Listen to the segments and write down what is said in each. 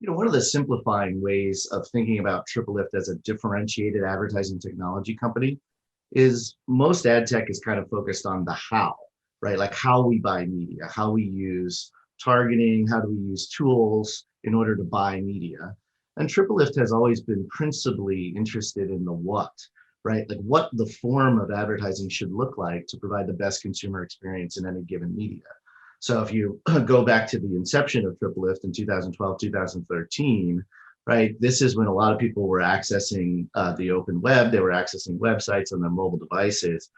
One of the simplifying ways of thinking about TripleLift as a differentiated advertising technology company is most ad tech is kind of focused on the how, right? Like how we buy media, how we use targeting, how do we use tools in order to buy media. And TripleLift has always been principally interested in the what, right? Like what the form of advertising should look like to provide the best consumer experience in any given media. So if you go back to the inception of TripleLift in 2012, 2013, right, this is when a lot of people were accessing the open web. They were accessing websites on their mobile devices.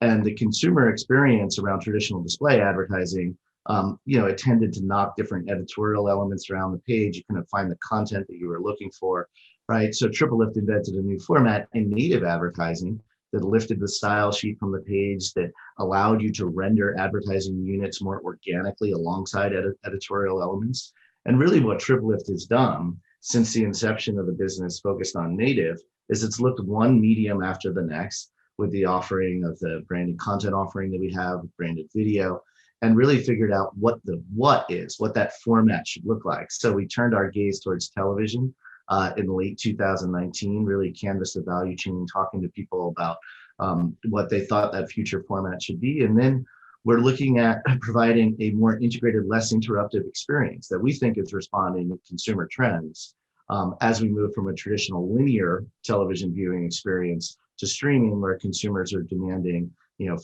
And the consumer experience around traditional display advertising, it tended to knock different editorial elements around the page. You couldn't find the content that you were looking for, right? So TripleLift invented a new format in native advertising that lifted the style sheet from the page, that allowed you to render advertising units more organically alongside editorial elements. And really what TripleLift has done since the inception of the business focused on native is it's looked one medium after the next with the offering of the branded content offering that we have, branded video, and really figured out what that format should look like. So we turned our gaze towards television in late 2019, really canvassed the value chain, talking to people about what they thought that future format should be. And then we're looking at providing a more integrated, less interruptive experience that we think is responding to consumer trends as we move from a traditional linear television viewing experience to streaming, where consumers are demanding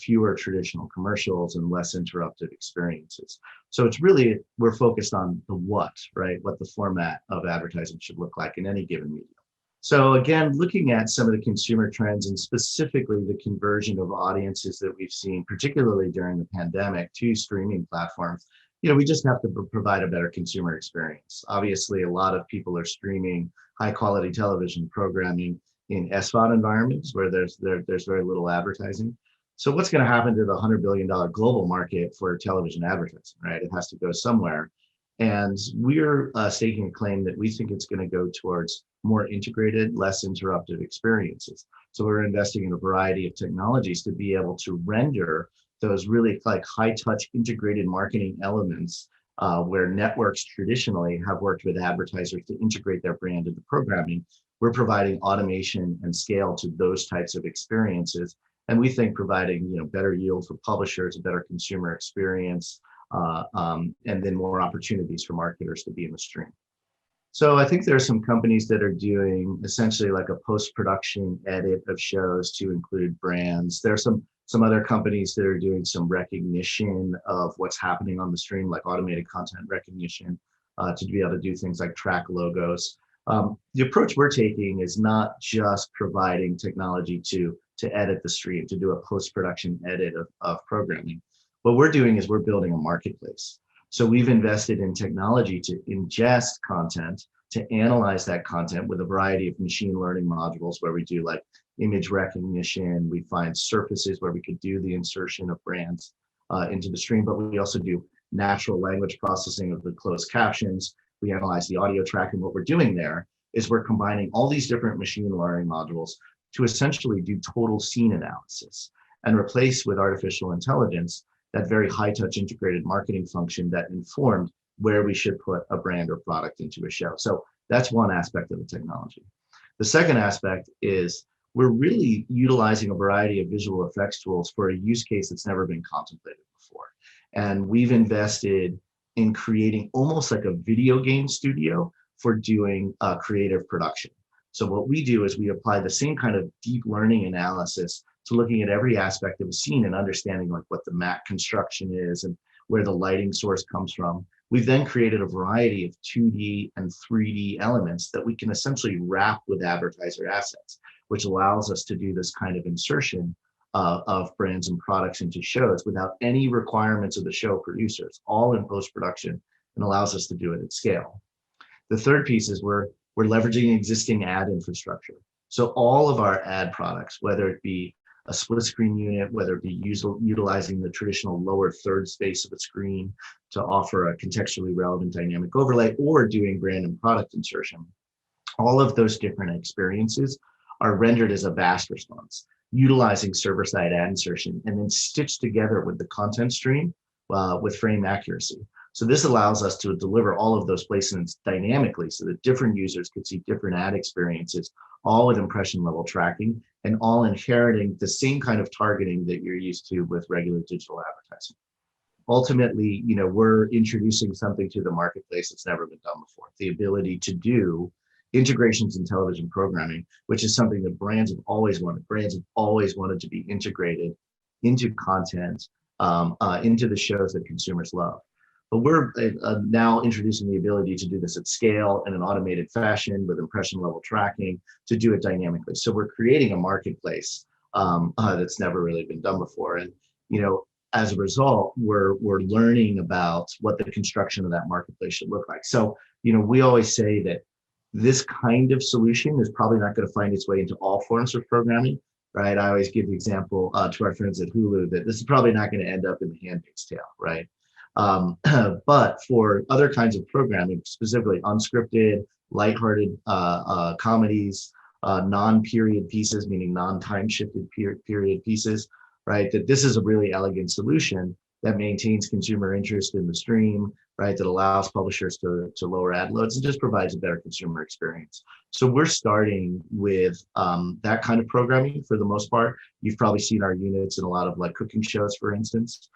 fewer traditional commercials and less interruptive experiences. So it's really, we're focused on the what, right? What the format of advertising should look like in any given medium. So again, looking at some of the consumer trends and specifically the conversion of audiences that we've seen, particularly during the pandemic, to streaming platforms, we just have to provide a better consumer experience. Obviously, a lot of people are streaming high quality television programming in SVOD environments where there's very little advertising. So what's going to happen to the $100 billion global market for television advertising, right? It has to go somewhere. And we're staking a claim that we think it's going to go towards more integrated, less interruptive experiences. So we're investing in a variety of technologies to be able to render those really like high touch integrated marketing elements where networks traditionally have worked with advertisers to integrate their brand into programming. We're providing automation and scale to those types of experiences. And we think providing better yield for publishers, a better consumer experience, and then more opportunities for marketers to be in the stream. So I think there are some companies that are doing essentially like a post-production edit of shows to include brands. There are some other companies that are doing some recognition of what's happening on the stream, like automated content recognition, to be able to do things like track logos. The approach we're taking is not just providing technology to edit the stream, to do a post-production edit of programming. What we're doing is we're building a marketplace. So we've invested in technology to ingest content, to analyze that content with a variety of machine learning modules where we do like image recognition, we find surfaces where we could do the insertion of brands into the stream, but we also do natural language processing of the closed captions. We analyze the audio track, and what we're doing there is we're combining all these different machine learning modules to essentially do total scene analysis and replace with artificial intelligence that very high-touch integrated marketing function that informed where we should put a brand or product into a show. So that's one aspect of the technology. The second aspect is we're really utilizing a variety of visual effects tools for a use case that's never been contemplated before. And we've invested in creating almost like a video game studio for doing creative production. So what we do is we apply the same kind of deep learning analysis to looking at every aspect of a scene and understanding like what the mat construction is and where the lighting source comes from. We've then created a variety of 2D and 3D elements that we can essentially wrap with advertiser assets, which allows us to do this kind of insertion of brands and products into shows without any requirements of the show producers, all in post-production, and allows us to do it at scale. The third piece is we're leveraging existing ad infrastructure. So all of our ad products, whether it be a split screen unit, whether it be utilizing the traditional lower third space of a screen to offer a contextually relevant dynamic overlay, or doing brand and product insertion, all of those different experiences are rendered as a VAST response, utilizing server-side ad insertion and then stitched together with the content stream with frame accuracy. So this allows us to deliver all of those placements dynamically so that different users could see different ad experiences, all with impression level tracking and all inheriting the same kind of targeting that you're used to with regular digital advertising. Ultimately, we're introducing something to the marketplace that's never been done before, the ability to do integrations in television programming, which is something that brands have always wanted. Brands have always wanted to be integrated into content, into the shows that consumers love. But we're now introducing the ability to do this at scale in an automated fashion with impression level tracking to do it dynamically. So we're creating a marketplace that's never really been done before. And, as a result, we're learning about what the construction of that marketplace should look like. So, we always say that this kind of solution is probably not going to find its way into all forms of programming, right? I always give the example to our friends at Hulu that this is probably not going to end up in The Handmaid's Tale, right? But for other kinds of programming, specifically unscripted, lighthearted comedies, non-period pieces, meaning non-time shifted period pieces, right? That this is a really elegant solution that maintains consumer interest in the stream, right? That allows publishers to lower ad loads and just provides a better consumer experience. So we're starting with that kind of programming for the most part. You've probably seen our units in a lot of like cooking shows, for instance.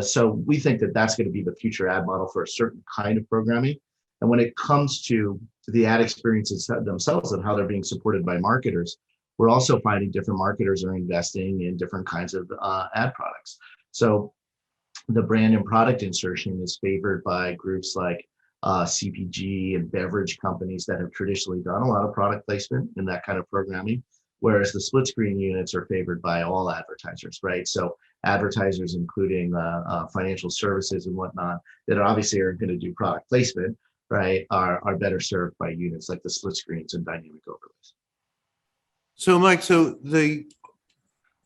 So we think that that's going to be the future ad model for a certain kind of programming. And when it comes to the ad experiences themselves and how they're being supported by marketers, we're also finding different marketers are investing in different kinds of ad products. So the brand and product insertion is favored by groups like CPG and beverage companies that have traditionally done a lot of product placement in that kind of programming, whereas the split screen units are favored by all advertisers, right? So advertisers, including financial services and whatnot, that obviously are going to do product placement, right, are better served by units like the split screens and dynamic overlays. So, Mike, so the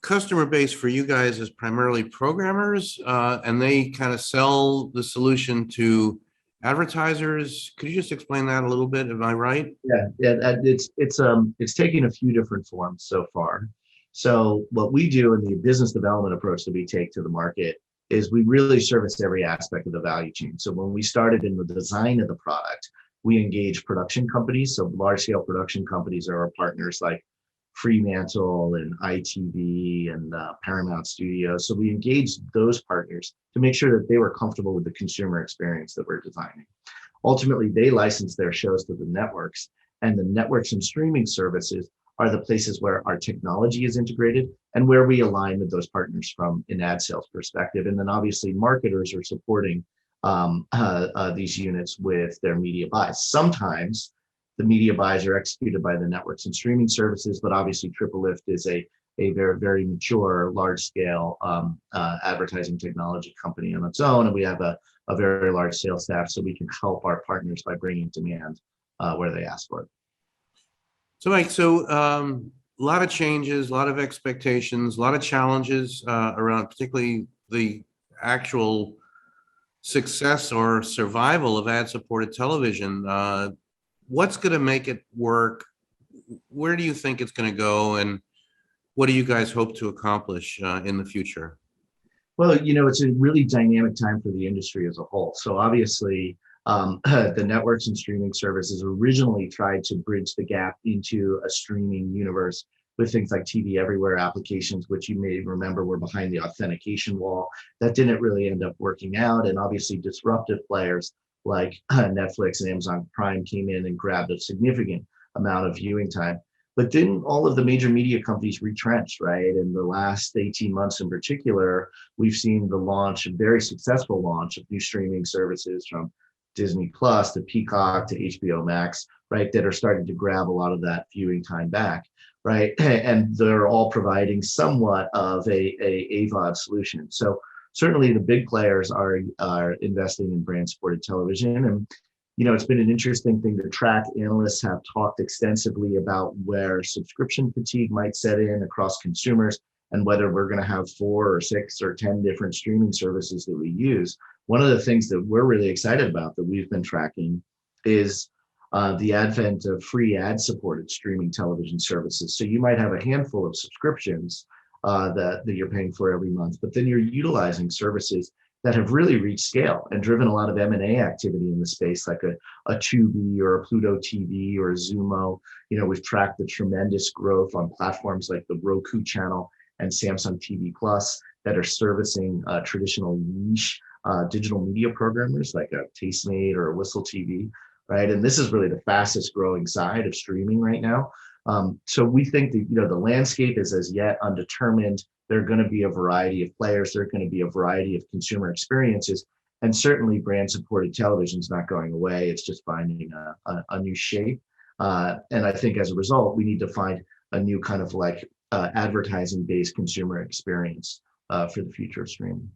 customer base for you guys is primarily programmers, and they kind of sell the solution to advertisers. Could you just explain that a little bit? Am I right? Yeah, it's taking a few different forms so far. So what we do in the business development approach that we take to the market is we really service every aspect of the value chain. So when we started in the design of the product, we engage production companies. So large scale production companies are our partners like Fremantle and ITV and Paramount Studios. So we engaged those partners to make sure that they were comfortable with the consumer experience that we're designing. Ultimately, they license their shows to the networks, and the networks and streaming services are the places where our technology is integrated and where we align with those partners from an ad sales perspective. And then obviously marketers are supporting these units with their media buys. Sometimes the media buys are executed by the networks and streaming services, but obviously TripleLift is a very, very mature, large-scale advertising technology company on its own, and we have a very large sales staff, so we can help our partners by bringing demand where they ask for it. So, Mike, a lot of changes, a lot of expectations, a lot of challenges around particularly the actual success or survival of ad-supported television. What's going to make it work? Where do you think it's going to go? And what do you guys hope to accomplish in the future? Well, it's a really dynamic time for the industry as a whole. So obviously, the networks and streaming services originally tried to bridge the gap into a streaming universe with things like TV Everywhere applications, which you may remember were behind the authentication wall. That didn't really end up working out. And obviously disruptive players like Netflix and Amazon Prime came in and grabbed a significant amount of viewing time. But then all of the major media companies retrenched, right? In the last 18 months in particular, we've seen the launch, a very successful launch of new streaming services from Disney Plus to Peacock to HBO Max, right? That are starting to grab a lot of that viewing time back, right? And they're all providing somewhat of a AVOD solution. So certainly the big players are investing in brand supported television. And, it's been an interesting thing to track. Analysts have talked extensively about where subscription fatigue might set in across consumers and whether we're going to have 4 or 6 or 10 different streaming services that we use. One of the things that we're really excited about that we've been tracking is the advent of free ad supported streaming television services. So you might have a handful of subscriptions that you're paying for every month, but then you're utilizing services that have really reached scale and driven a lot of M&A activity in the space, like a Tubi or a Pluto TV or a Zumo. We've tracked the tremendous growth on platforms like the Roku channel and Samsung TV Plus that are servicing traditional niche digital media programmers like a Tastemade or a Whistle TV, right? And this is really the fastest growing side of streaming right now. So we think that the landscape is as yet undetermined. There are going to be a variety of players. There are going to be a variety of consumer experiences, and certainly brand-supported television is not going away. It's just finding a new shape. And I think as a result, we need to find a new kind of like advertising-based consumer experience for the future of streaming.